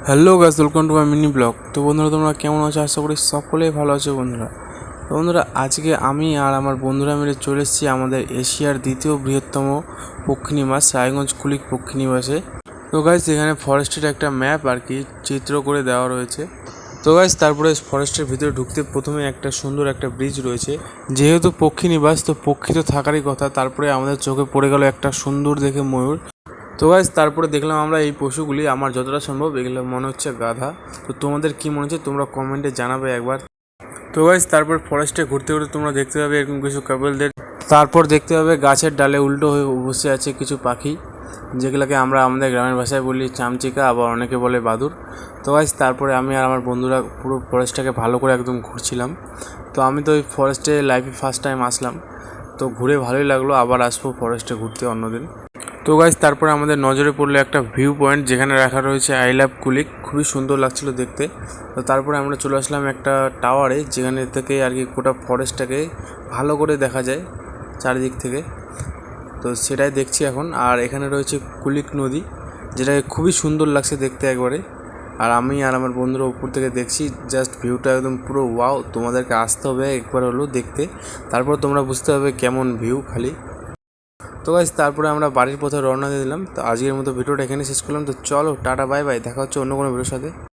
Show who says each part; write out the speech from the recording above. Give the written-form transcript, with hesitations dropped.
Speaker 1: Hello guys, welcome to my mini blog. তো বন্ধুরা, তোমরা কেমন আছো? আশা করি সকলেই ভালো আছো বন্ধুরা। তো বন্ধুরা, আজকে আমি আর আমার বন্ধুরা মিলে চলে এসেছি আমাদের এশিয়ার দ্বিতীয় বৃহত্তম পক্ষীনিবাস রায়গঞ্জ কুলিক পক্ষীনিবাসে। তো গাইস, এখানে ফরেস্টের একটা ম্যাপ আর কি চিত্র করে দেওয়া রয়েছে। তো গাইস, তারপরে ফরেস্টের ভিতরে ঢুকতে প্রথমে একটা সুন্দর একটা ব্রিজ রয়েছে। যেহেতু পক্ষীনিবাস, তো পক্ষী তো থাকারই কথা। তারপরে আমাদের চোখে পড়ে গেল একটা সুন্দর দেখে ময়ূর। তো গাইস, তারপরে দেখলাম আমরা এই পশুগুলি, আমার যতটা সম্ভব এগুলো মনে হচ্ছে গাধা। তো তোমাদের কি মনে হচ্ছে তোমরা কমেন্টে জানাবে একবার। তো গাইস, তারপর ফরেস্টে ঘুরতে ঘুরতে তোমরা দেখতে পাবে এরকম কিছু কাপলদের। তারপর দেখতে পাবে গাছের ডালে উল্টো হয়ে বসে আছে কিছু পাখি, যেগুলোকে আমরা আমাদের গ্রামের ভাষায় বলি চামচিকা, আবার অনেকে বলে বাদুর। তো গাইস, তারপরে আমি আর আমার বন্ধুরা পুরো ফরেস্টটাকে ভালো করে একদম ঘুরছিলাম। তো আমি তো ওই ফরেস্টে লাইফে ফার্স্ট টাইম আসলাম, তো ঘুরে ভালোই লাগলো। আবার আসবো ফরেস্টে ঘুরতে অন্যদিন। তো গাইস, তারপরে আমাদের নজরে পড়লো একটা ভিউ পয়েন্ট, যেখানে রাখা রয়েছে আই লাভ কুলিক। খুবই সুন্দর লাগছিল দেখতে। তো তারপরে আমরা চলে আসলাম একটা টাওয়ারে, যেখানে থেকে আর কি গোটা ফরেস্টটাকে ভালো করে দেখা যায় চারিদিক থেকে। তো সেটাই দেখছি এখন। আর এখানে রয়েছে কুলিক নদী, যেটাকে খুবই সুন্দর লাগছে দেখতে একবারে। আর আমি আর আমার বন্ধুরা উপর থেকে দেখছি, জাস্ট ভিউটা একদম পুরো ওয়াও। তোমাদেরকে আসতে হবে একবার হলো দেখতে, তারপর তোমরা বুঝতে হবে কেমন ভিউ খালি। তো গাইস, তারপরে আমরা বাড়ির পথে রওনা দিয়ে দিলাম। তো আজকের মতো ভিডিওটা এখানে শেষ করলাম। তো চলো, টাটা, বাই বাই, দেখা হচ্ছে অন্য কোনো ভিডিওর সাথে।